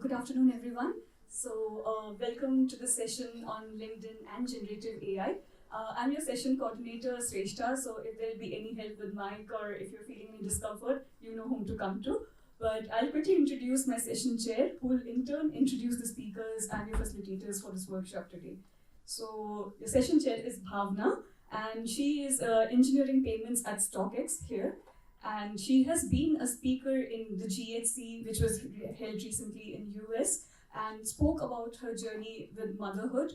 Good afternoon, everyone. Welcome to the session on LinkedIn and generative AI. I'm your session coordinator, Sreshta. So, if there'll be any help with mic or if you're feeling any discomfort, you know whom to come to. But I'll quickly introduce my session chair, who will in turn introduce the speakers and your facilitators for this workshop today. So, the session chair is Bhavna, and she is engineering payments at StockX here. And she has been a speaker in the GHC, which was held recently in US, and spoke about her journey with motherhood.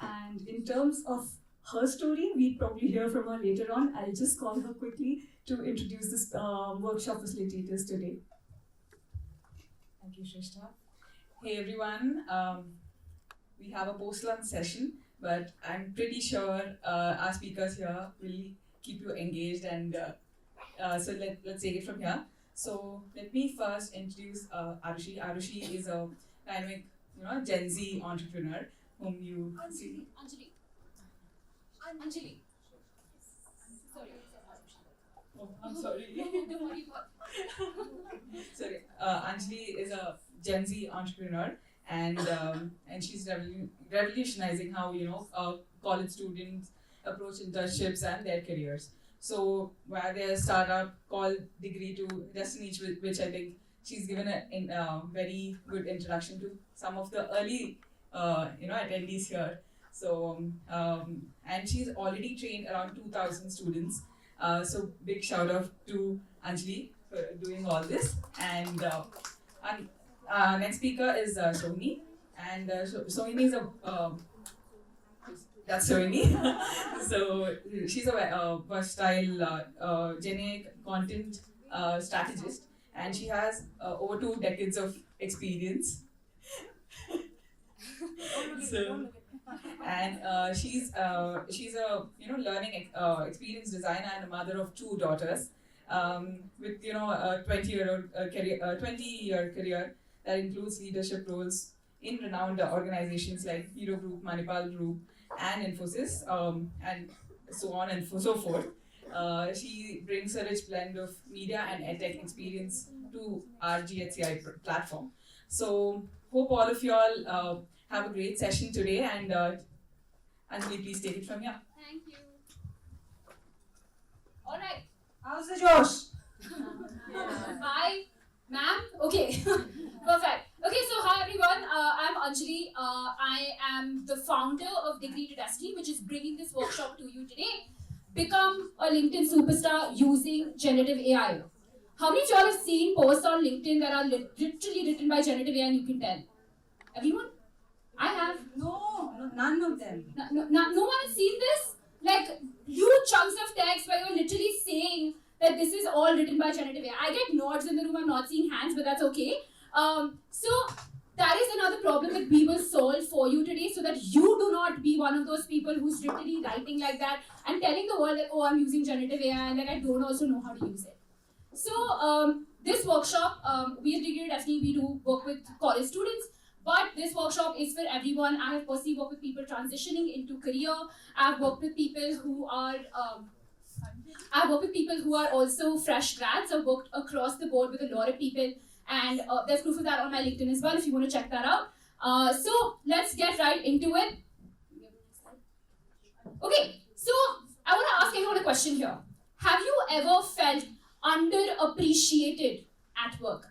And in terms of her story, we'll probably hear from her later on. I'll just call her quickly to introduce this workshop facilitators today. Thank you, Shrishta. Hey everyone, we have a post-lunch session, but I'm pretty sure our speakers here will keep you engaged, and so let's take it from here. So let me first introduce Arushi. Arushi is a dynamic, Gen Z entrepreneur whom you see. Anjali. Sorry. Oh, I'm sorry. Don't worry about Sorry, Anjali is a Gen Z entrepreneur, and she's revolutionizing how college students approach internships and their careers. So where their startup called Degree to Destiny, which I think she's given a very good introduction to some of the early attendees here. So and she's already trained around 2,000 students. So big shout out to Anjali for doing all this. And next speaker is Sohini, and Sohini is that's Sohini. So she's a versatile Gen content strategist, and she has over 2 decades of experience. And she's a learning experience designer and a mother of 2 daughters, with a 20-year career that includes leadership roles in renowned organizations like Hero Group, Manipal Group, and Infosys, and so on and so forth. She brings a rich blend of media and edtech experience to our GHCI platform. So hope all of you all have a great session today, and Anjali, please take it from here. Thank you. All right. How's the Josh? Hi, ma'am. Okay. Perfect. Okay, so hi everyone. I'm Anjali. I am the founder of Degree to Destiny, which is bringing this workshop to you today. Become a LinkedIn superstar using generative AI. How many of y'all have seen posts on LinkedIn that are literally written by generative AI and you can tell? Everyone? I have. No, none of them. No one has seen this? Like huge chunks of text where you're literally saying that this is all written by generative AI. I get nods in the room, I'm not seeing hands, but that's okay. So that is another problem that we will solve for you today, so that you do not be one of those people who's literally writing like that and telling the world that, oh, I'm using generative AI and that I don't also know how to use it. So this workshop, we at Degree to Destiny, we do work with college students, but this workshop is for everyone. I have personally worked with people transitioning into career. I've worked with people who are also fresh grads. I've worked across the board with a lot of people, and there's proof of that on my LinkedIn as well if you want to check that out. So let's get right into it. Okay, so I want to ask everyone a question here. Have you ever felt underappreciated at work?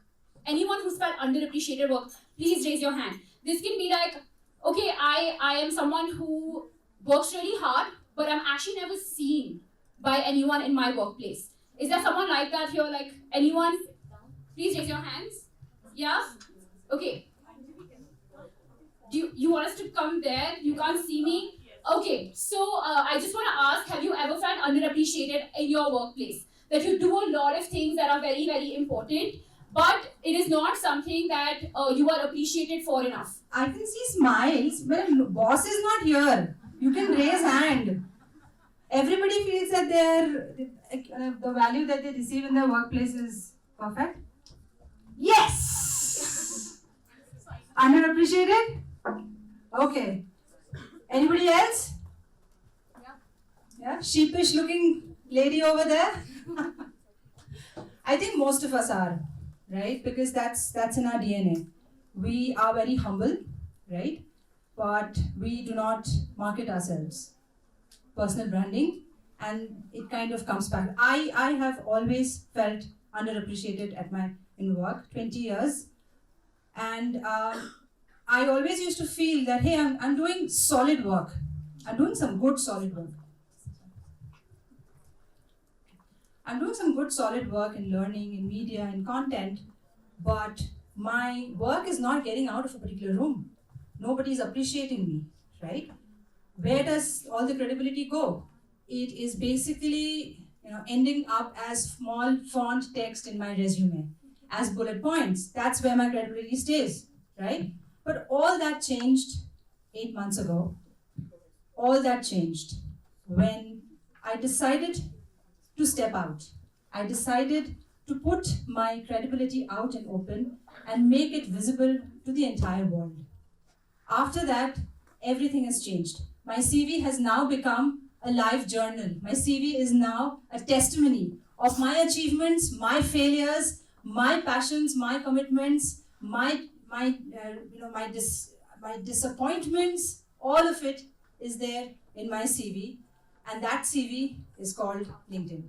Anyone who's felt underappreciated work, please raise your hand. This can be like, okay, I am someone who works really hard, but I'm actually never seen by anyone in my workplace. Is there someone like that here? Like anyone? Please raise your hands. Yeah? Okay. Do you want us to come there? You can't see me? Okay, so I just want to ask, have you ever felt underappreciated in your workplace? That you do a lot of things that are very, very important, but it is not something that you are appreciated for enough. I can see smiles, but boss is not here. You can raise hand. Everybody feels that the value that they receive in their workplace is perfect. Yes! Underappreciated? Okay. Anybody else? Yeah? Sheepish looking lady over there? I think most of us are, right? Because that's in our DNA. We are very humble, right? But we do not market ourselves. Personal branding, and it kind of comes back. I have always felt underappreciated in work, 20 years. And I always used to feel that, hey, I'm doing solid work. I'm doing some good solid work. I'm doing some good solid work in learning, in media, in content, but my work is not getting out of a particular room. Nobody's appreciating me, right? Where does all the credibility go? It is basically, ending up as small font text in my resume, as bullet points. That's where my credibility stays, right? But all that changed 8 months ago. All that changed when I decided to step out. I decided to put my credibility out and open and make it visible to the entire world. After that, everything has changed. My CV has now become a live journal. My CV is now a testimony of my achievements, my failures, my passions, my commitments, my disappointments. All of it is there in my CV, and that CV is called LinkedIn.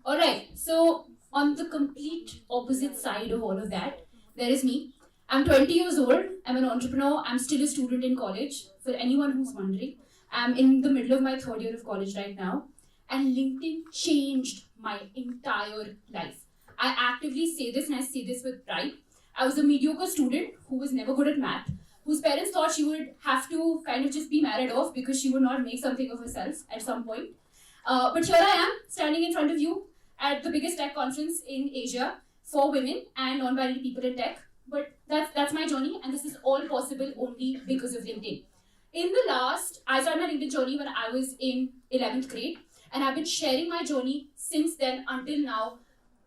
All right, so on the complete opposite side of all of that, there is me. I'm 20 years old, I'm an entrepreneur, I'm still a student in college, for anyone who's wondering. I'm in the middle of my 3rd year of college right now, and LinkedIn changed my entire life. I actively say this, and I say this with pride. I was a mediocre student who was never good at math, whose parents thought she would have to kind of just be married off because she would not make something of herself at some point. But here I am, standing in front of you at the biggest tech conference in Asia for women and non-binary people in tech. But that's my journey, and this is all possible only because of LinkedIn. I started my LinkedIn journey when I was in 11th grade, and I've been sharing my journey since then until now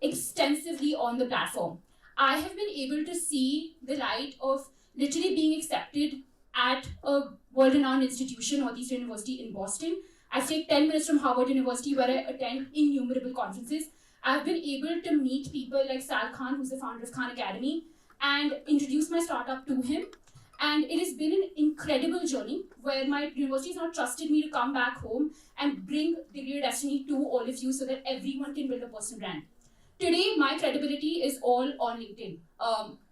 extensively on the platform. I have been able to see the light of literally being accepted at a world-renowned institution, Northeastern University in Boston. I take 10 minutes from Harvard University, where I attend innumerable conferences. I've been able to meet people like Sal Khan, who's the founder of Khan Academy, and introduce my startup to him. And it has been an incredible journey where my university has now trusted me to come back home and bring Degree of Destiny to all of you so that everyone can build a personal brand. Today, my credibility is all on LinkedIn.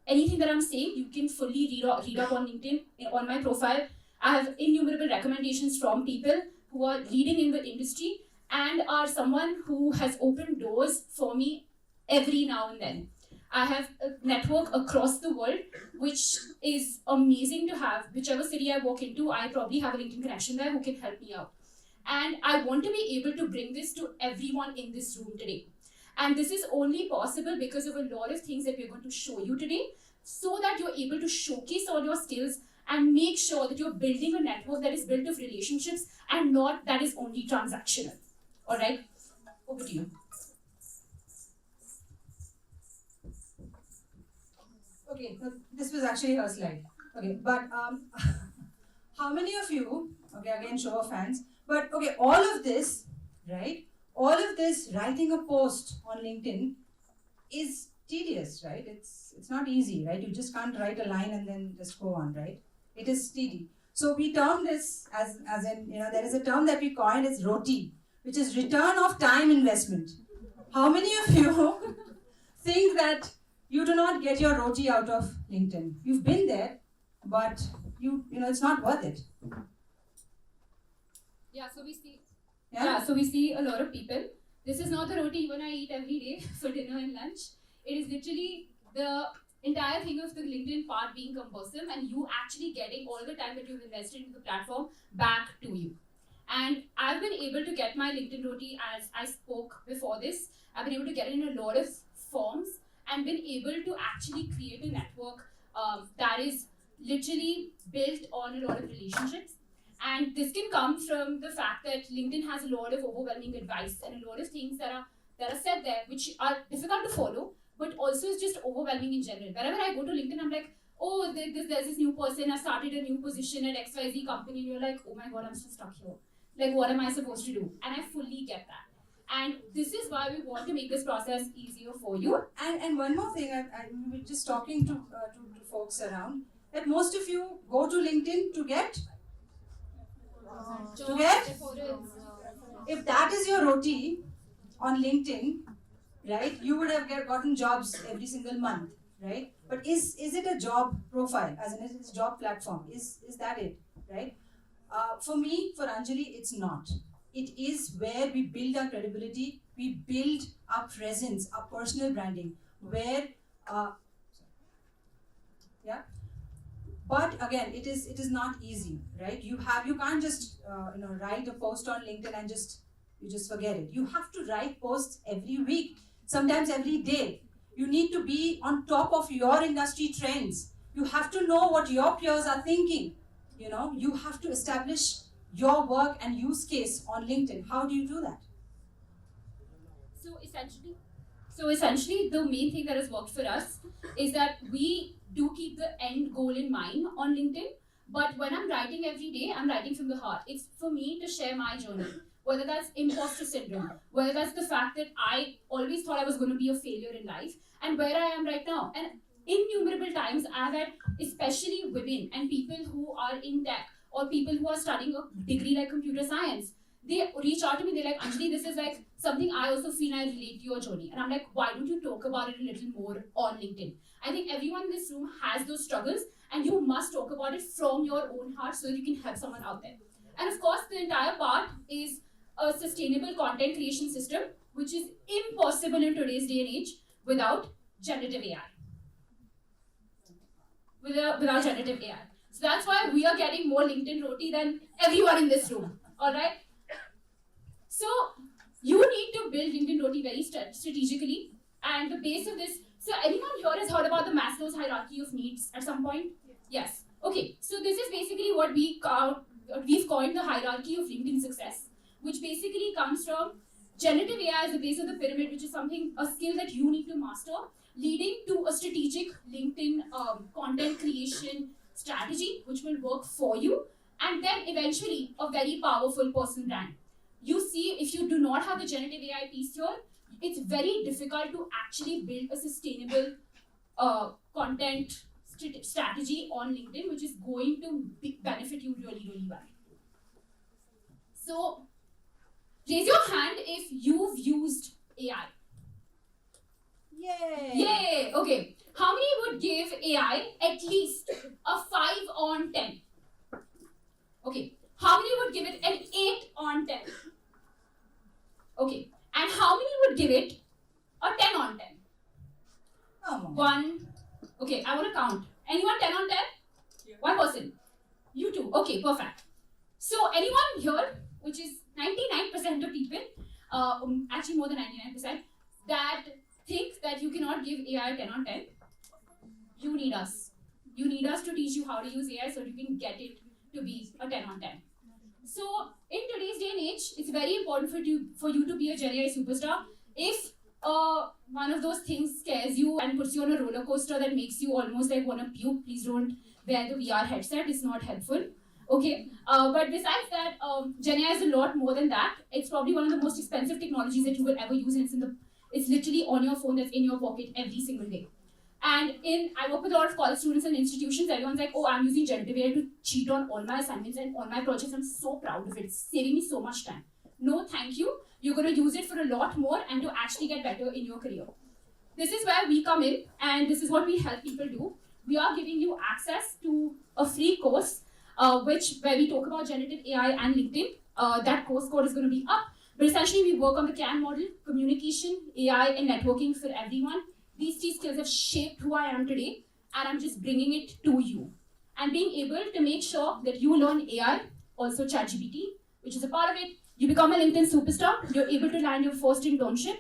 Anything that I'm saying, you can fully read up on LinkedIn, on my profile. I have innumerable recommendations from people who are leading in the industry and are someone who has opened doors for me every now and then. I have a network across the world, which is amazing to have. Whichever city I walk into, I probably have a LinkedIn connection there who can help me out. And I want to be able to bring this to everyone in this room today. And this is only possible because of a lot of things that we're going to show you today, so that you're able to showcase all your skills and make sure that you're building a network that is built of relationships and not that is only transactional. All right, over to you. Okay, so this was actually her slide. Okay, but how many of you, okay, again, show of hands, but okay, all of this, right? All of this writing a post on LinkedIn is tedious, right? It's not easy, right? You just can't write a line and then just go on, right? It is tedious. So we term this as in, there is a term that we coined as ROTI, which is return of time investment. How many of you think that you do not get your ROTI out of LinkedIn? You've been there, but it's not worth it. Yeah, so we see. Yeah? Yeah, so we see a lot of people. This is not the roti even I eat every day for dinner and lunch. It is literally the entire thing of the LinkedIn part being cumbersome and you actually getting all the time that you've invested into the platform back to you. And I've been able to get my LinkedIn roti, as I spoke before this. I've been able to get it in a lot of forms and been able to actually create a network that is literally built on a lot of relationships. And this can come from the fact that LinkedIn has a lot of overwhelming advice and a lot of things that are said there which are difficult to follow, but also is just overwhelming in general. Whenever I go to LinkedIn, I'm like, oh, there's this new person, I started a new position at XYZ company, and you're like, oh my god, I'm so stuck here. Like, what am I supposed to do? And I fully get that. And this is why we want to make this process easier for you. And one more thing, we were just talking to folks around, that most of you go to LinkedIn to get? If that is your roti on LinkedIn, right, you would have gotten jobs every single month, right? But is it a job profile, as in it's a job platform? Is that it, right? For me, for Anjali, it's not. It is where we build our credibility, we build our presence, our personal branding, where, yeah. But again, it is not easy, right? You can't just write a post on LinkedIn and you just forget it. You have to write posts every week, sometimes every day. You need to be on top of your industry trends. You have to know what your peers are thinking. You have to establish your work and use case on LinkedIn. How do you do that? So essentially, the main thing that has worked for us is that we do keep the end goal in mind on LinkedIn. But when I'm writing every day, I'm writing from the heart. It's for me to share my journey, whether that's imposter syndrome, whether that's the fact that I always thought I was going to be a failure in life, and where I am right now. And innumerable times I've had, especially women and people who are in tech or people who are studying a degree like computer science, they reach out to me, they're like, Anjali, this is like something I also feel I relate to your journey. And I'm like, why don't you talk about it a little more on LinkedIn? I think everyone in this room has those struggles, and you must talk about it from your own heart so that you can help someone out there. And of course, the entire part is a sustainable content creation system, which is impossible in today's day and age without generative AI. Without generative AI. So that's why we are getting more LinkedIn roti than everyone in this room. Alright? So you need to build LinkedIn roti very strategically, and the base of this. So anyone here has heard about the Maslow's hierarchy of needs at some point? Yes. Okay. So this is basically what we've coined the hierarchy of LinkedIn success, which basically comes from generative AI as the base of the pyramid, which is a skill that you need to master, leading to a strategic LinkedIn content creation strategy, which will work for you, and then eventually a very powerful personal brand. You see, if you do not have the generative AI piece here, it's very difficult to actually build a sustainable content strategy on LinkedIn, which is going to benefit you really, really well. So, raise your hand if you've used AI. Yay! Yay! Okay. How many would give AI at least a 5 on 10? Okay. How many would give it an 8 on 10? Okay. And how many would give it a 10 on 10? Oh. 1. Okay, I want to count. Anyone 10 on 10? Yeah. One person. You two. Okay, perfect. So anyone here, which is 99% of people, actually more than 99%, that think that you cannot give AI a 10 on 10, you need us. You need us to teach you how to use AI so you can get it to be a 10 on 10. So in today's day and age, it's very important for you to be a Gen AI superstar. If one of those things scares you and puts you on a roller coaster that makes you almost like want to puke, please don't wear the VR headset. It's not helpful. Okay, but besides that, Gen AI is a lot more than that. It's probably one of the most expensive technologies that you will ever use, and it's literally on your phone, that's in your pocket every single day. And I work with a lot of college students and institutions. Everyone's like, oh, I'm using generative AI to cheat on all my assignments and all my projects. I'm so proud of it. It's saving me so much time. No, thank you. You're going to use it for a lot more and to actually get better in your career. This is where we come in, and this is what we help people do. We are giving you access to a free course, where we talk about generative AI and LinkedIn. That course code is going to be up. But essentially, we work on the CAN model, communication, AI, and networking for everyone. These 3 skills have shaped who I am today, and I'm just bringing it to you. And being able to make sure that you learn AI, also ChatGPT, which is a part of it. You become a LinkedIn superstar. You're able to land your first internship.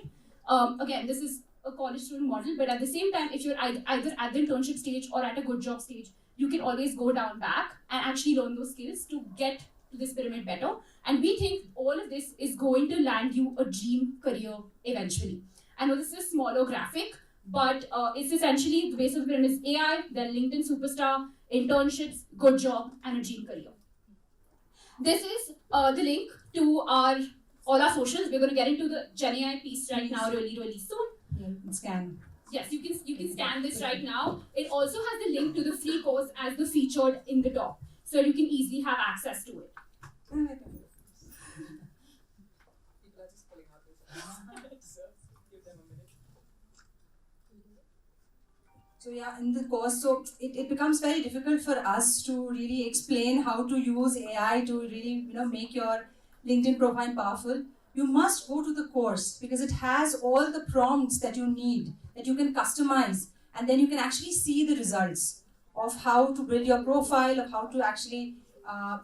Again, this is a college student model, but at the same time, if you're either at the internship stage or at a good job stage, you can always go down back and actually learn those skills to get to this pyramid better. And we think all of this is going to land you a dream career eventually. I know this is a smaller graphic, but it's essentially the base of the pyramid is AI, then LinkedIn superstar, internships, good job, and a dream career. This is the link to our all our socials. We're going to get into the Gen AI piece right now really soon. Yeah, you can scan. Yes, you can scan this right now. It also has the link to the free course as the featured in the top, so you can easily have access to it. People are just pulling out this. So give them a minute. So yeah, in the course, so it becomes very difficult for us to really explain how to use AI to really make your LinkedIn profile powerful. You must go to the course because it has all the prompts that you need that you can customize, and then you can actually see the results of how to build your profile, of how to actually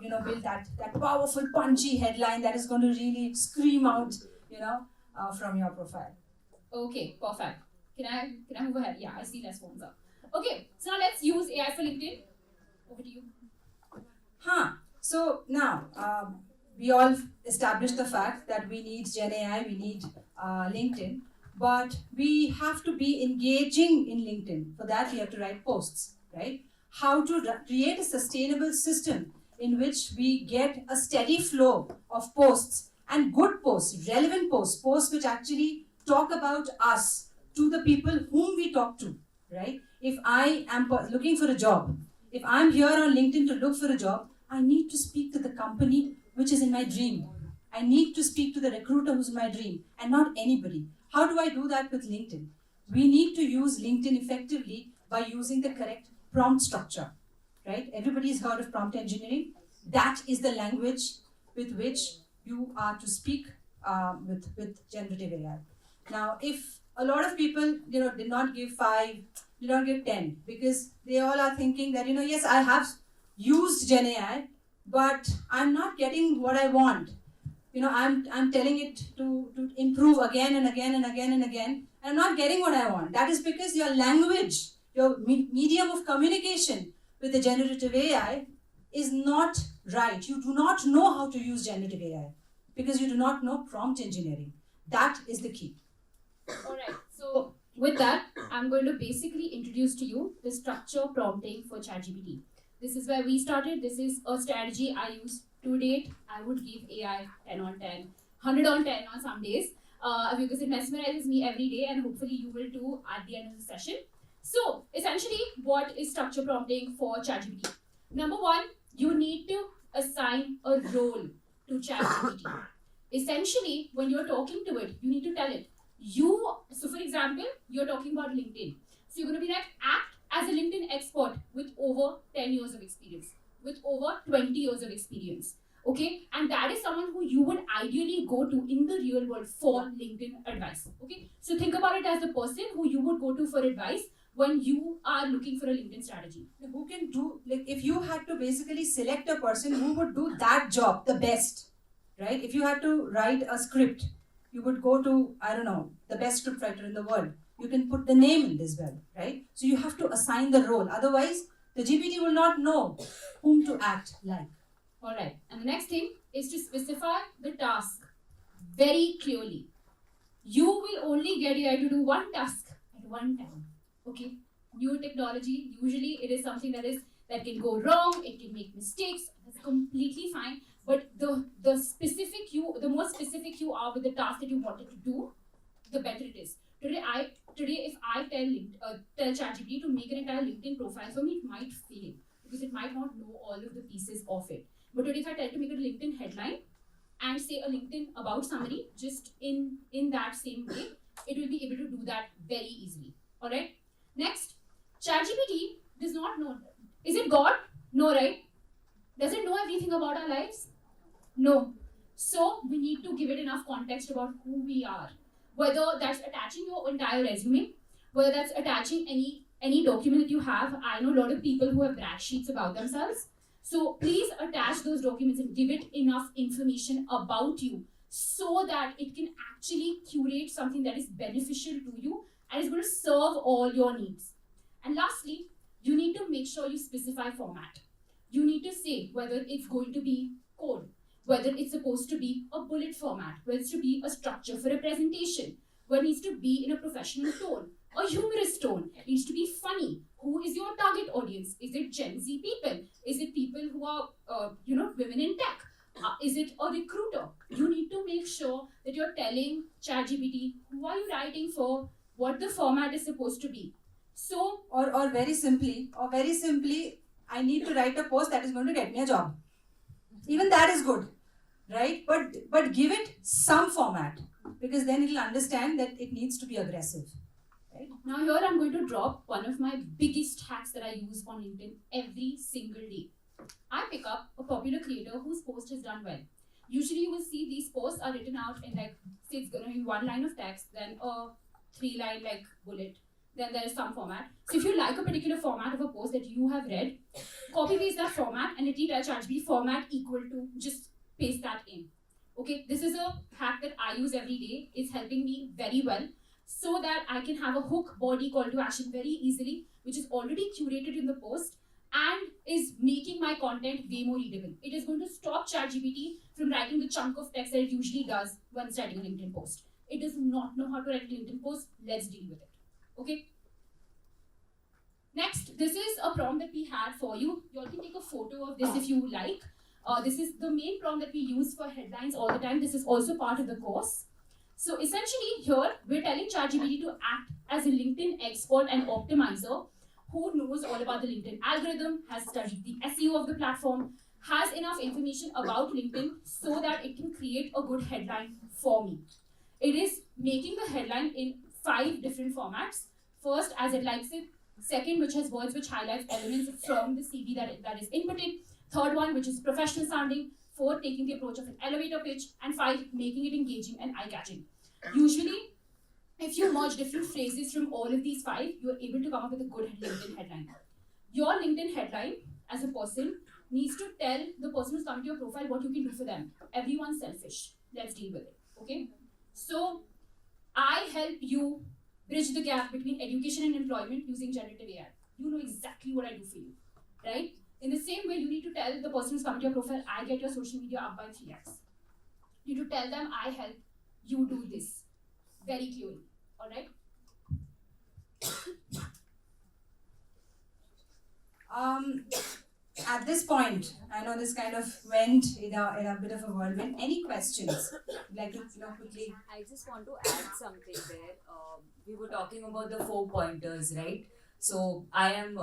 build that powerful punchy headline that is going to really scream out from your profile. Okay, perfect. Can I move ahead? Yeah, I see less phones up. Okay, so now let's use AI for LinkedIn. Over to you. So now we all established the fact that we need Gen AI, we need LinkedIn, but we have to be engaging in LinkedIn. For that, we have to write posts, right? How to create a sustainable system in which we get a steady flow of posts and good posts, relevant posts, posts which actually talk about us to the people whom we talk to, right? If I am looking for a job, if I'm here on LinkedIn to look for a job, I need to speak to the company which is in my dream. I need to speak to the recruiter who's in my dream and not anybody. How do I do that with LinkedIn? We need to use LinkedIn effectively by using the correct prompt structure, right? Everybody's heard of prompt engineering. That is the language with which you are to speak with generative AI. Now, if a lot of people, did not give 5, did not give 10, because they all are thinking that, yes, I have used Gen AI, but I'm not getting what I want. I'm telling it to improve again and again and again and again, and I'm not getting what I want. That is because your language, your medium of communication with the generative AI is not right. You do not know how to use generative AI because you do not know prompt engineering. That is the key. Alright, so with that, I'm going to basically introduce to you the structure prompting for ChatGPT. This is where we started. This is a strategy I use to date. I would give AI 10 on 10, 100 on 10 on some days because it mesmerizes me every day, and hopefully you will too at the end of the session. So essentially, what is structure prompting for ChatGPT? Number one, you need to assign a role to ChatGPT. Essentially, when you're talking to it, you need to tell it. So for example, you're talking about LinkedIn. So you're going to be like, act as a LinkedIn expert with over 10 years of experience, with over 20 years of experience. Okay, and that is someone who you would ideally go to in the real world for LinkedIn advice. Okay, so think about it as the person who you would go to for advice when you are looking for a LinkedIn strategy. Who can do, like, if you had to basically select a person who would do that job the best, right? If you had to write a script, you would go to, I don't know, the best script writer in the world. You can put the name in this well, right? So you have to assign the role. Otherwise, the GPT will not know whom to act like. Alright, and the next thing is to specify the task very clearly. You will only get AI to do one task at one time. Okay? New technology, usually it is something that can go wrong, it can make mistakes, that's completely fine. But the more specific you are with the task that you wanted to do, the better it is. Today, if I tell ChatGPT to make an entire LinkedIn profile for me, it might fail because it might not know all of the pieces of it. But today, if I tell it to make a LinkedIn headline and say a LinkedIn about summary, just in that same way, it will be able to do that very easily. All right. Next, ChatGPT does not know. Is it God? No, right? Does it know everything about our lives? No. So we need to give it enough context about who we are. Whether that's attaching your entire resume, whether that's attaching any document that you have. I know a lot of people who have brag sheets about themselves. So please attach those documents and give it enough information about you so that it can actually curate something that is beneficial to you and is going to serve all your needs. And lastly, you need to make sure you specify format. You need to say whether it's going to be code, whether it's supposed to be a bullet format, whether it's to be a structure for a presentation, whether it needs to be in a professional tone, a humorous tone, it needs to be funny. Who is your target audience? Is it Gen Z people? Is it people who are, women in tech? Is it a recruiter? You need to make sure that you're telling ChatGPT who are you writing for, what the format is supposed to be. So, Or very simply, I need to write a post that is going to get me a job. Even that is good, right? But give it some format, because then it'll understand that it needs to be aggressive. now here I'm going to drop one of my biggest hacks that I use on LinkedIn every single day. I pick up a popular creator whose post has done well. Usually you will see these posts are written out in like, say it's going to be one line of text, then a 3-line like bullet, then there is some format. So if you like a particular format of a post that you have read, copy paste that format and literally tell ChatGPT format equal to, just paste that in. Okay, this is a hack that I use every day. It's helping me very well, so that I can have a hook, body, call to action very easily, which is already curated in the post and is making my content way more readable. It is going to stop ChatGPT from writing the chunk of text that it usually does when it's writing a LinkedIn post. It does not know how to write a LinkedIn post. Let's deal with it. Okay. Next, this is a prompt that we had for you. You all can take a photo of this if you like. This is the main prompt that we use for headlines all the time. This is also part of the course. So essentially here, we're telling ChatGPT to act as a LinkedIn expert and optimizer who knows all about the LinkedIn algorithm, has studied the SEO of the platform, has enough information about LinkedIn so that it can create a good headline for me. It is making the headline in 5 different formats. First, as it likes it. Second, which has words which highlights elements from the CV that is inputted. Third one, which is professional sounding. 4, taking the approach of an elevator pitch. And 5, making it engaging and eye-catching. Usually, if you merge different phrases from all of these 5, you are able to come up with a good LinkedIn headline. Your LinkedIn headline, as a person, needs to tell the person who's coming to your profile what you can do for them. Everyone's selfish. Let's deal with it. Okay? So, I help you bridge the gap between education and employment using generative AI. You know exactly what I do for you, right? In the same way, you need to tell the person who's coming to your profile, I get your social media up by 3x. You need to tell them, I help you do this very clearly. All right? At this point, I know this kind of went in a bit of a whirlwind. Any questions? Like to quickly. I just want to add something there. We were talking about the 4 pointers, right? So I am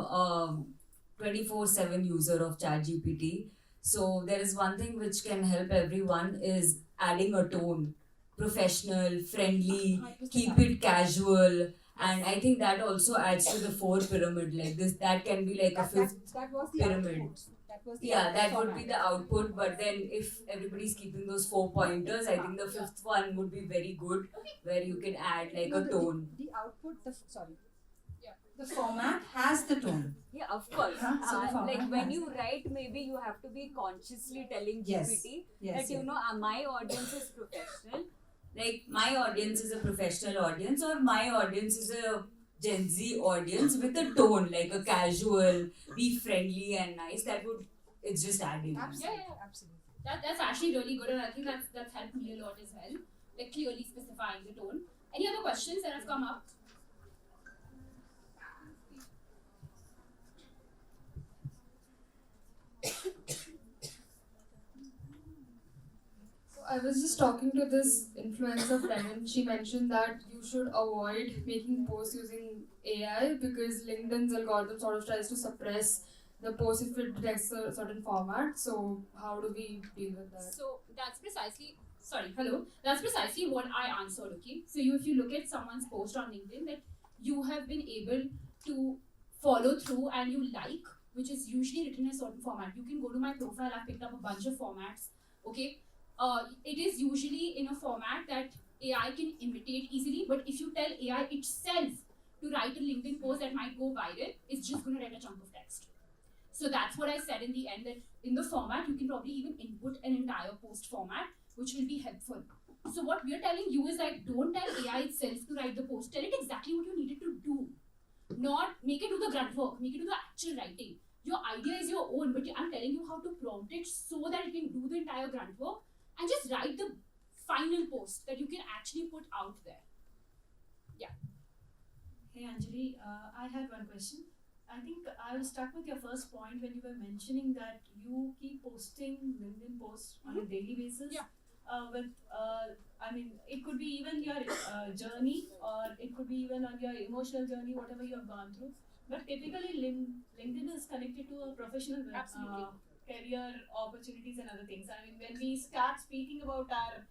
24/7 user of ChatGPT. So there is one thing which can help everyone is adding a tone, professional, friendly, keep it casual. And I think that also adds to the 4 pyramid. Like this, that can be like a 5th That was the pyramid. output. That was the Yeah, that would format. be the output. But then if everybody's keeping those 4 pointers, I think the 5th one would be very good, where you can add like No, a tone. The output, the format has the tone. Yeah, of course. So the format Like when has- you write, maybe you have to be consciously telling Yes. GPT Yes. that my audience is professional. Like my audience is a professional audience, or my audience is a Gen Z audience with a tone, like a casual, be friendly and nice. It's just adding. Absolutely. Yeah. Absolutely. That's actually really good, and I think that's helped me a lot as well. Like clearly specifying the tone. Any other questions that have come up? I was just talking to this influencer friend and she mentioned that you should avoid making posts using AI because LinkedIn's algorithm sort of tries to suppress the post if it detects a certain format. So how do we deal with that? So that's precisely that's precisely what I answered. Okay, so if you look at someone's post on LinkedIn that you have been able to follow through and you like, which is usually written in a certain format. You can go to my profile. I've picked up a bunch of formats. Okay, it is usually in a format that AI can imitate easily. But if you tell AI itself to write a LinkedIn post that might go viral, it's just going to write a chunk of text. So that's what I said in the end, that in the format, you can probably even input an entire post format, which will be helpful. So what we're telling you is like, don't tell AI itself to write the post. Tell it exactly what you need it to do. Not make it do the grunt work, make it do the actual writing. Your idea is your own, but I'm telling you how to prompt it so that it can do the entire grunt work and just write the final post that you can actually put out there. Hey Anjali, I had one question. I think I was stuck with your first point when you were mentioning that you keep posting LinkedIn posts on a daily basis. Yeah. I mean, it could be even your journey, or it could be even on your emotional journey, whatever you have gone through. But typically, LinkedIn is connected to a professional Absolutely. career opportunities and other things. I mean, when we start speaking about our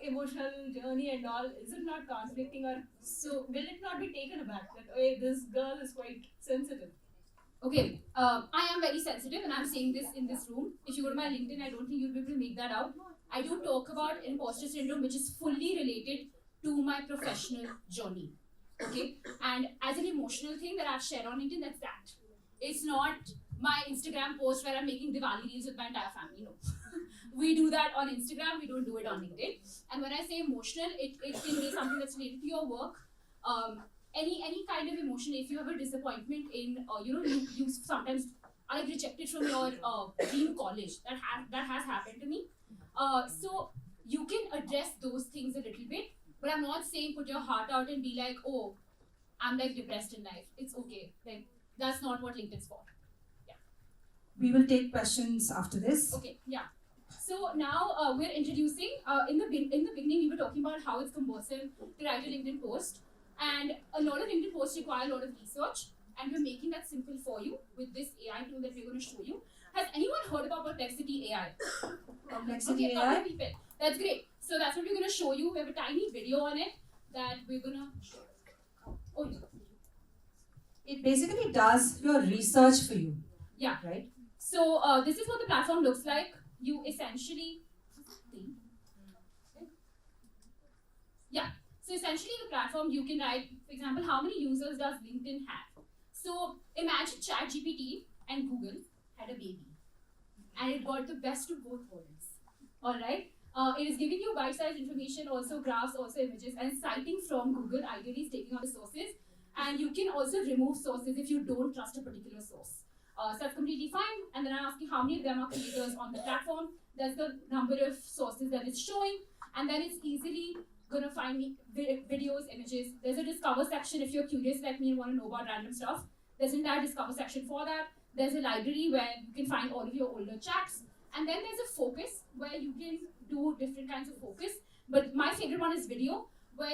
emotional journey and all, is it not conflicting, or so will it not be taken aback that hey, this girl is quite sensitive? Okay, I am very sensitive and I'm saying this in this room. If you go to my LinkedIn, I don't think you'll be able to make that out. I do talk about imposter syndrome, which is fully related to my professional journey. Okay, and as an emotional thing that I've shared on LinkedIn, that's that. It's not my Instagram post where I'm making Diwali reels with my entire family. No. We do that on Instagram, we don't do it on LinkedIn. And when I say emotional, it can be something that's related to your work. Any kind of emotion. If you have a disappointment in, you sometimes are like rejected from your dream college. That has happened to me. So you can address those things a little bit, but I'm not saying put your heart out and be like, oh, I'm like depressed in life. It's okay. Like that's not what LinkedIn's for. We will take questions after this. Okay, yeah. So now we're introducing. In the beginning, we were talking about how it's cumbersome to write a LinkedIn post, and a lot of LinkedIn posts require a lot of research, and we're making that simple for you with this AI tool that we're going to show you. Has anyone heard about Perplexity AI? Complexity Okay, a couple AI. of people. That's great. So that's what we're going to show you. We have a tiny video on it that we're going to. Oh, yeah. It basically does your research for you. Yeah. Right? So this is what the platform looks like. You essentially, yeah. So essentially, the platform you can write, for example, how many users does LinkedIn have? So imagine ChatGPT and Google had a baby, and it got the best of both worlds. All right. It is giving you bite-sized information, also graphs, also images, and citing from Google. Ideally, is taking out the sources, and you can also remove sources if you don't trust a particular source. So that's completely fine. And then I'm asking how many of them are creators on the platform. That's the number of sources that it's showing. And then it's easily going to find me videos, images. There's a discover section if you're curious like me and want to know about random stuff. There's an entire discover section for that. There's a library where you can find all of your older chats. And then there's a focus where you can do different kinds of focus. But my favorite one is video, where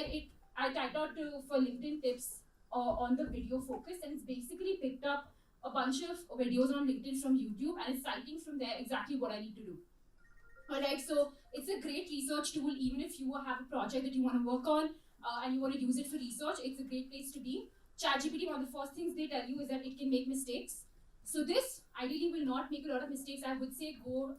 I typed out for LinkedIn tips on the video focus, and it's basically picked up a bunch of videos on LinkedIn from YouTube, and it's citing from there exactly what I need to do. Alright, so it's a great research tool. Even if you have a project that you want to work on and you want to use it for research, it's a great place to be. ChatGPT, one of the first things they tell you is that it can make mistakes. So this ideally will not make a lot of mistakes. I would say go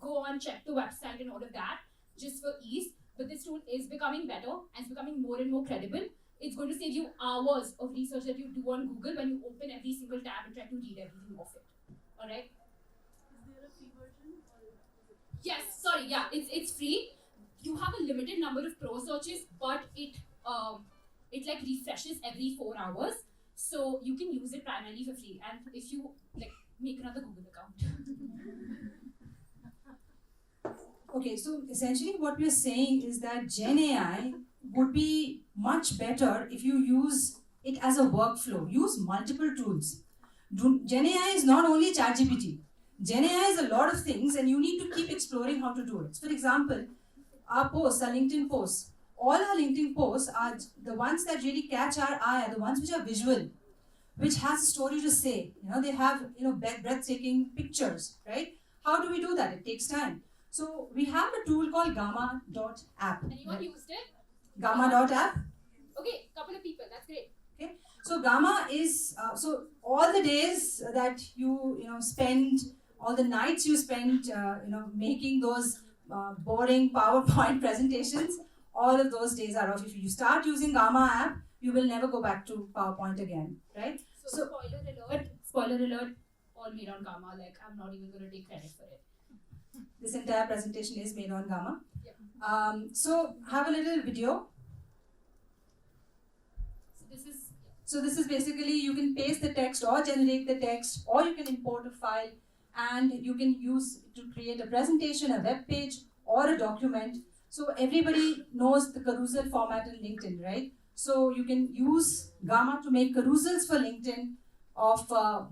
on, check the website and all of that just for ease. But this tool is becoming better and it's becoming more and more credible. It's going to save you hours of research that you do on Google when you open every single tab and try to read everything off it. Alright? Is there a free version? Yes, sorry, yeah, it's free. You have a limited number of pro searches, but it like refreshes every 4 hours. So you can use it primarily for free. And if you like make another Google account. Okay, so essentially what we're saying is that Gen AI would be much better if you use it as a workflow. Use multiple tools. Gen AI is not only ChatGPT. Gen AI is a lot of things and you need to keep exploring how to do it. For example, our posts, our LinkedIn posts, all our LinkedIn posts are the ones that really catch our eye, are the ones which are visual, which has a story to say. They have, breathtaking pictures, right? How do we do that? It takes time. So we have a tool called Gamma.app. Anyone used it? Gamma.app. Okay, couple of people, that's great. Okay. So Gamma is, so all the days that you spend, all the nights you spend, making those boring PowerPoint presentations, all of those days are off. If you start using Gamma app, you will never go back to PowerPoint again, right? So spoiler alert, all made on Gamma. Like I'm not even going to take credit for it. This entire presentation is made on Gamma. Yep. So have a little video. So this is basically, you can paste the text or generate the text, or you can import a file and you can use it to create a presentation, a web page, or a document. So everybody knows the carousel format in LinkedIn, right? So you can use Gamma to make carousels for LinkedIn, of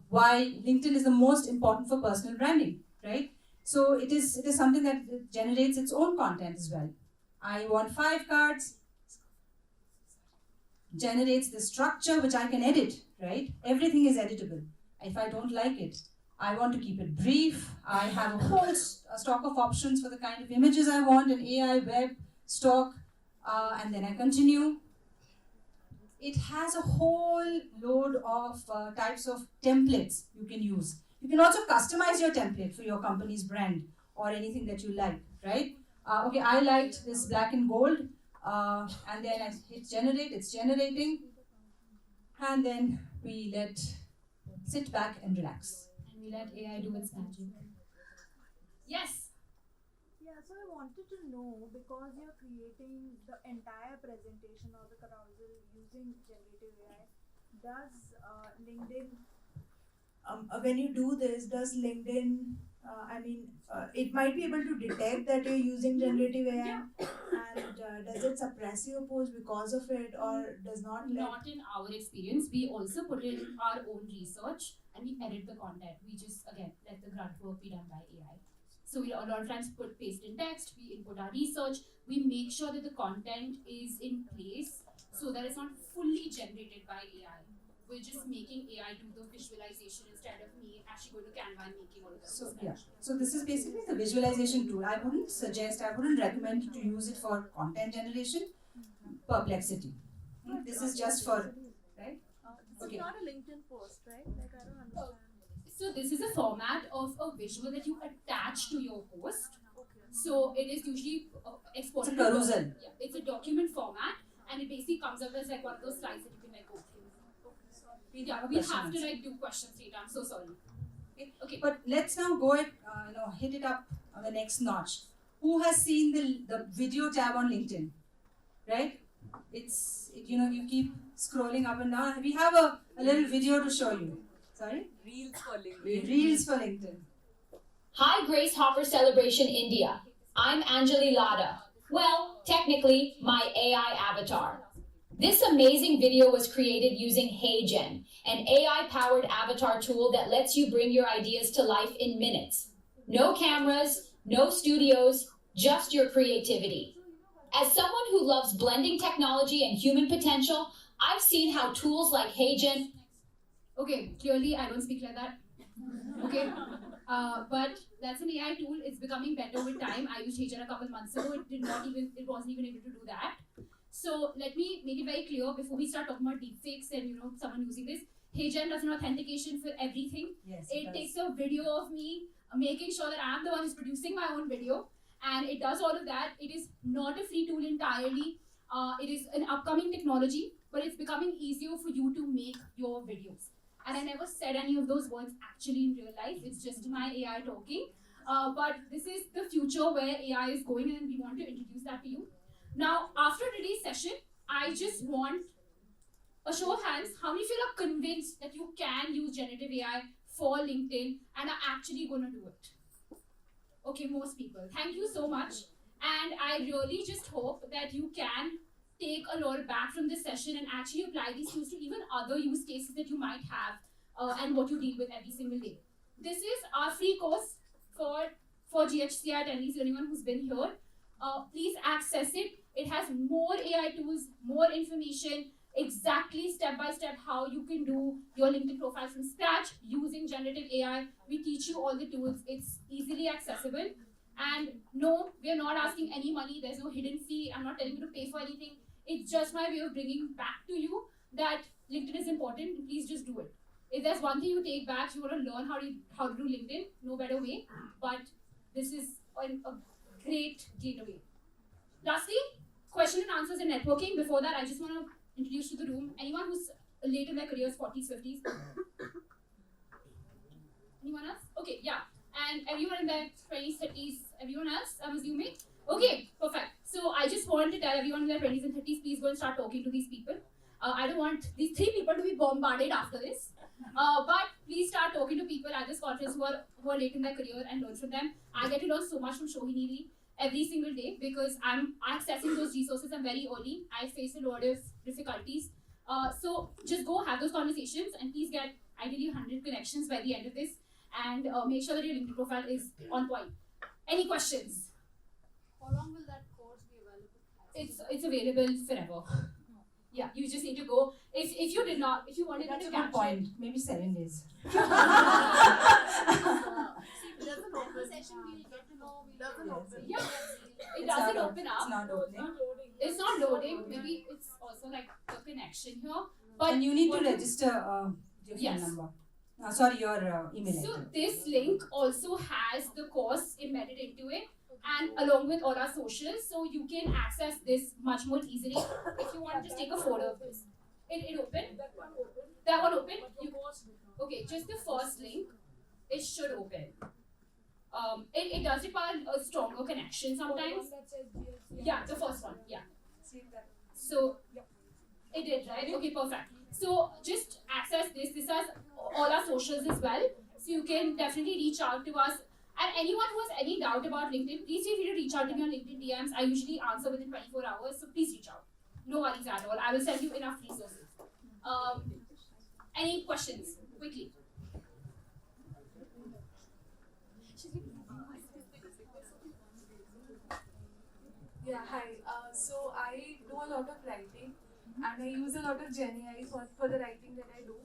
why LinkedIn is the most important for personal branding, right? So it is something that generates its own content as well. I want 5 cards, generates the structure which I can edit, right? Everything is editable. If I don't like it, I want to keep it brief. I have a whole stock of options for the kind of images I want, an AI, web, stock, and then I continue. It has a whole load of types of templates you can use. You can also customize your template for your company's brand or anything that you like, right? Okay, I liked this black and gold, and then I hit generate, it's generating, and then we sit back and relax. And we let AI do its magic. Yes. Yeah, so I wanted to know, because you're creating the entire presentation or the carousel using generative AI, does LinkedIn, when you do this, does LinkedIn, it might be able to detect that you're using generative AI, and does it suppress your post because of it, or does not let? Not in our experience. We also put in our own research and we edit the content. We just, again, let the grunt work be done by AI. So we a lot of times paste in text, we input our research, we make sure that the content is in place so that it's not fully generated by AI. We're just making AI do the visualization instead of me actually going to Canva and making all of that. So this is basically the visualization tool. I wouldn't recommend to use it for content generation. Perplexity. This is just for, right? This is not a LinkedIn post, right? Like, I don't understand. So this is a format of a visual that you attach to your post. So it is usually exported. It's a carousel. Yeah, it's a document format, and it basically comes up as like one of those slides that you can like go through. Yeah, we have to like do questions later. I'm so sorry. Okay. But let's now go and hit it up on the next notch. Who has seen the video tab on LinkedIn? Right? You keep scrolling up and down. We have a little video to show you. Sorry? Reels for LinkedIn. Reels for LinkedIn. Hi, Grace Hopper Celebration India. I'm Anjali Lada. Well, technically, my AI avatar. This amazing video was created using HeyGen, an AI-powered avatar tool that lets you bring your ideas to life in minutes. No cameras, no studios, just your creativity. As someone who loves blending technology and human potential, I've seen how tools like HeyGen. Okay, clearly I don't speak like that. Okay, but that's an AI tool. It's becoming better with time. I used HeyGen a couple months ago. It wasn't even able to do that. So let me make it very clear before we start talking about deepfakes and someone using this. HeyGen does an authentication for everything. Yes, it takes a video of me making sure that I'm the one who's producing my own video, and it does all of that. It is not a free tool entirely. It is an upcoming technology, but it's becoming easier for you to make your videos. And I never said any of those words actually in real life. It's just my AI talking. But this is the future where AI is going, and we want to introduce that to you. Now, after today's session, I just want a show of hands. How many of you are convinced that you can use generative AI for LinkedIn and are actually going to do it? Okay, most people. Thank you so much. And I really just hope that you can take a lot back from this session and actually apply these tools to even other use cases that you might have and what you deal with every single day. This is our free course for GHCI attendees, anyone who's been here. Please access it. It has more AI tools, more information, exactly step by step how you can do your LinkedIn profile from scratch using generative AI. We teach you all the tools. It's easily accessible. And no, we are not asking any money. There's no hidden fee. I'm not telling you to pay for anything. It's just my way of bringing back to you that LinkedIn is important. Please just do it. If there's one thing you take back, you want to learn how to do LinkedIn, no better way. But this is a great gateway. Lastly, question and answers and networking. Before that, I just want to introduce to the room anyone who's late in their careers, 40s, 50s. Anyone else? Okay, yeah. And everyone in their 20s, 30s, everyone else, I'm assuming? Okay, perfect. So I just want to tell everyone in their 20s and 30s, please go and start talking to these people. I don't want these 3 people to be bombarded after this. But please start talking to people at this conference who are late in their career and learn from them. I get to learn so much from Shohini every single day because I'm accessing those resources. I'm very early. I face a lot of difficulties. So just go have those conversations and please get ideally 100 connections by the end of this, and make sure that your LinkedIn profile is on point. Any questions? How long will that course be available? It's available forever. Yeah, you just need to go. If you wanted That's to a catch good point. Maybe 7 days. Doesn't open session we'll get to know. Doesn't open. Yeah, it It's doesn't not open It's up. not opening. It's not loading. Maybe it's also like a connection here. But And you need to what- register your phone Yes. number. Sorry, your email So ID. this link also has the course embedded into it, and along with all our socials, so you can access this much more easily. If you want to just take a photo of this. It opened? That one opened? Okay, just the first link, it should open. It does require a stronger connection sometimes. Yeah, the first one, yeah. So, it did, right? Okay, perfect. So, just access this. This has all our socials as well. So, you can definitely reach out to us. And anyone who has any doubt about LinkedIn, please feel free to reach out to me on LinkedIn DMs. I usually answer within 24 hours, so please reach out. No worries at all. I will send you enough resources. Any questions? Quickly. Yeah, hi. So I do a lot of writing and I use a lot of GenAI for the writing that I do.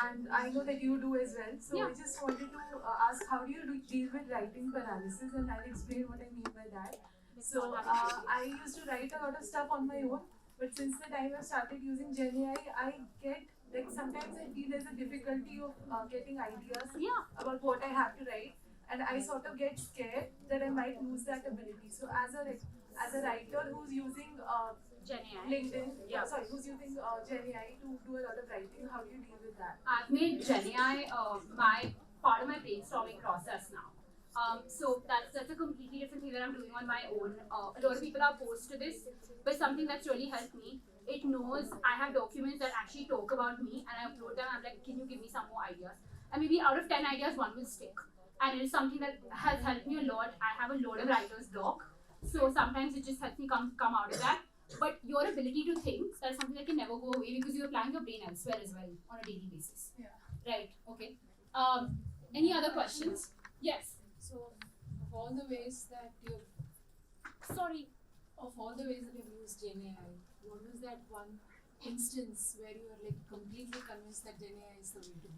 And I know that you do as well. So I just wanted to ask, how do you deal with writing paralysis? And I'll explain what I mean by that. So I used to write a lot of stuff on my own, but since the time I started using GenAI, I get like sometimes I feel there's a difficulty of getting ideas about what I have to write, and I sort of get scared that I might lose that ability. So as a writer who's using LinkedIn, who's using GenAI to do a lot of writing, how do you deal with that? I've made GenAI my part of my brainstorming process now. So that's a completely different thing that I'm doing on my own. A lot of people are opposed to this, but something that's really helped me. It knows I have documents that actually talk about me, and I upload them. I'm like, can you give me some more ideas? And maybe out of 10 ideas, one will stick. And it is something that has helped me a lot. I have a lot of writer's block, so sometimes it just helps me come out of that. But your ability to think, that's something that can never go away because you're applying your brain elsewhere as well on a daily basis. Yeah. Right. Okay. Any other questions? Yes. So, of all the ways that you've used GenAI, what was that one instance where you were like completely convinced that GenAI is the way to go?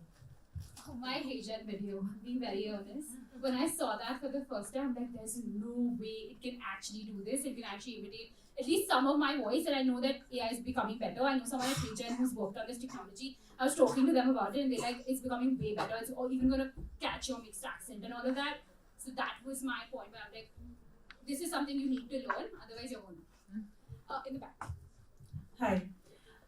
Oh, my HeyGen video, being very honest. When I saw that for the first time, I'm like, there's no way it can actually do this. It can actually imitate at least some of my voice, and I know that AI is becoming better. I know someone at HeyGen who's worked on this technology. I was talking to them about it, and they're like, it's becoming way better. It's even going to catch your mixed accent and all of that. So that was my point where I'm like, this is something you need to learn, otherwise you're going to. In the back. Hi.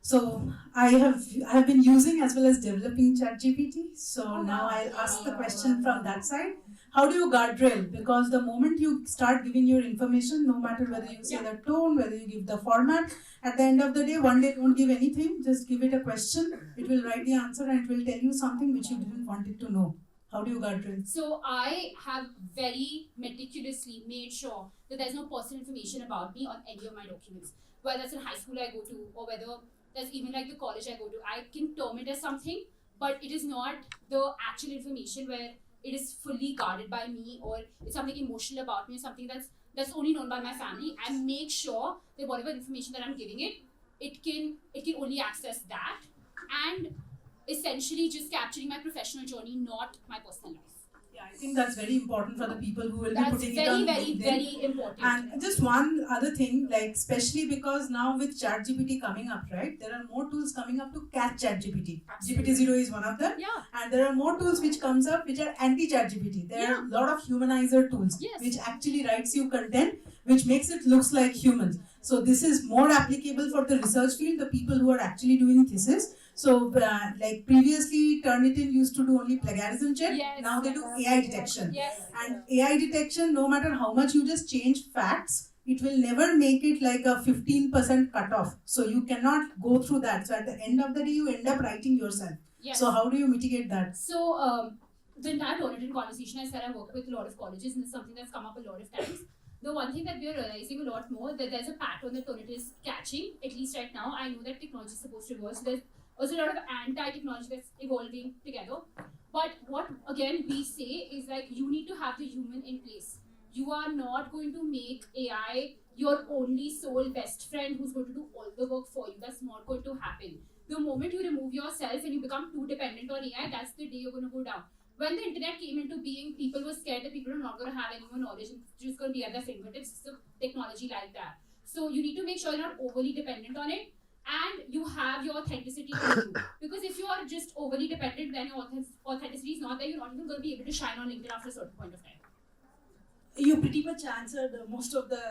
So I have been using as well as developing ChatGPT. So now I'll ask the question from that side. How do you guardrail? Because the moment you start giving your information, no matter whether you say the tone, whether you give the format, at the end of the day, one day don't give anything, just give it a question. It will write the answer and it will tell you something which you didn't want it to know. How do you guardrail? So I have very meticulously made sure that there's no personal information about me on any of my documents. Whether that's in high school I go to, or whether that's even like the college I go to. I can term it as something, but it is not the actual information where it is fully guarded by me, or it's something emotional about me, something that's only known by my family. I make sure that whatever information that I'm giving it can only access that, and essentially just capturing my professional journey, not my personal life. Yeah, I think that's very important for the people who will be putting it on That's LinkedIn. very important. And just one other thing, like especially because now with ChatGPT coming up, right? There are more tools coming up to catch ChatGPT. GPT-0 is one of them. Yeah. And there are more tools which comes up which are anti-ChatGPT. There are a lot of humanizer tools which actually writes you content which makes it looks like humans. So this is more applicable for the research field, the people who are actually doing thesis. So like previously Turnitin used to do only plagiarism check. Now they do AI detection. And AI detection, no matter how much you just change facts, it will never make it like a 15% cutoff. So you cannot go through that. So at the end of the day, you end up writing yourself. So how do you mitigate that? So the entire Turnitin conversation, I said I work with a lot of colleges, and it's something that's come up a lot of times. The one thing that we are realizing a lot more, that there's a pattern that Turnitin is catching, at least right now. I know that technology is supposed to evolve. So there's Also, a lot of anti-technology that's evolving together. But what again we say is like you need to have the human in place. You are not going to make AI your only sole best friend who's going to do all the work for you. That's not going to happen. The moment you remove yourself and you become too dependent on AI, that's the day you're going to go down. When the internet came into being, people were scared that people are not going to have any more knowledge and it's just going to be at their fingertips. It's a technology like that. So you need to make sure you're not overly dependent on it and you have your authenticity in you. Because if you are just overly dependent, then your authenticity is not there. You're not even going to be able to shine on LinkedIn after a certain point of time. You pretty much answered most of the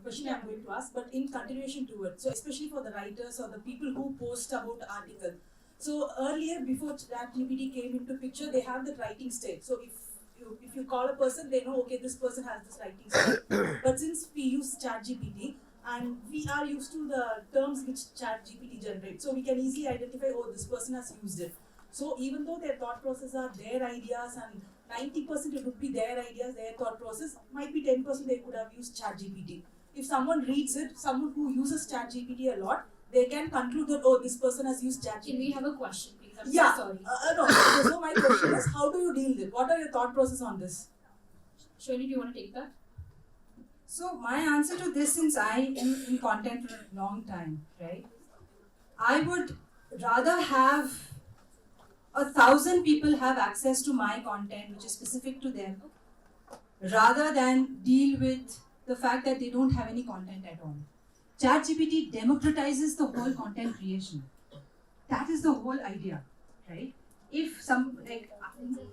question I'm going to ask, but in continuation to it, so especially for the writers or the people who post about articles. So earlier, before ChatGPT came into picture, they have the writing stage. So if you call a person, they know, okay, this person has this writing stage. But since we use ChatGPT and we are used to the terms which ChatGPT generates, so we can easily identify, oh, this person has used it. So even though their thought process are their ideas and 90% it would be their ideas, their thought process, might be 10% they could have used ChatGPT. If someone reads it, someone who uses ChatGPT a lot, they can conclude that, oh, this person has used ChatGPT. Can we have a question, please? I'm Yeah. so sorry. No. So my question is, how do you deal with it? What are your thought process on this? Shirley, do you want to take that? So my answer to this, since I am in content for a long time, right? I would rather have 1,000 people have access to my content which is specific to them, rather than deal with the fact that they don't have any content at all. ChatGPT democratizes the whole content creation. That is the whole idea, right? If some, like,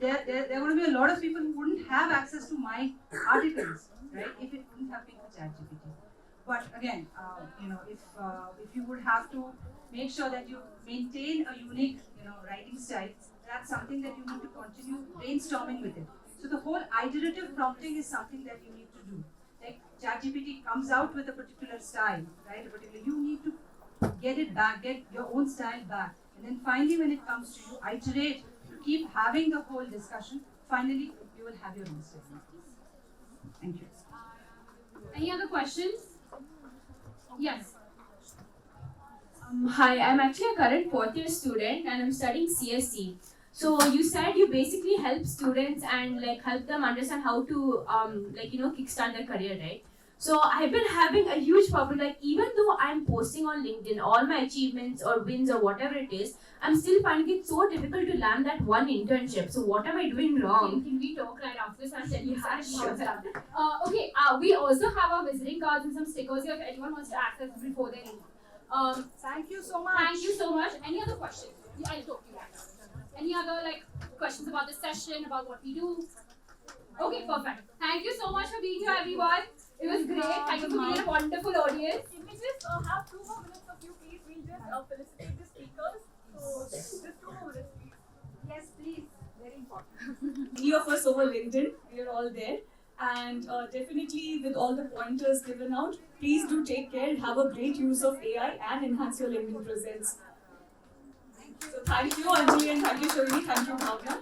there are going to be a lot of people who wouldn't have access to my articles, right? If it wouldn't have been for ChatGPT. But again, if you would have to make sure that you maintain a unique, writing style, that's something that you need to continue brainstorming with it. So the whole iterative prompting is something that you need to do. Like ChatGPT comes out with a particular style, right? You need to get it back, get your own style back. And then finally when it comes to you, iterate, keep having the whole discussion. Finally, you will have your own style. Thank you. Any other questions? Yes. Hi, I'm actually a current fourth year student and I'm studying CSC. So you said you basically help students and help them understand how to kickstart their career, right? So I've been having a huge problem, even though I'm posting on LinkedIn all my achievements or wins or whatever it is, I'm still finding it so difficult to land that one internship. So what am I doing wrong? Can we talk right after this? I'll tell you Yeah, sure. Okay, we also have our visiting cards and some stickers here if anyone wants to access before they leave. Thank you so much. Thank you so much. Any other questions? Yeah, I'll talk to you guys. Any other questions about the session, about what we do? Okay, perfect. Thank you so much for being here, everyone. It was great. Thank you for being a wonderful audience. Can we just have 2 more minutes of you, please? We'll just felicitate the speakers. So, just 2 more minutes, please. Yes, please. Very important. Many of us over LinkedIn, we are all there. And definitely with all the pointers given out, please do take care, have a great use of AI and enhance your LinkedIn presence. So thank you, Anjali, and thank you, Shalini. Thank you, Bhavna.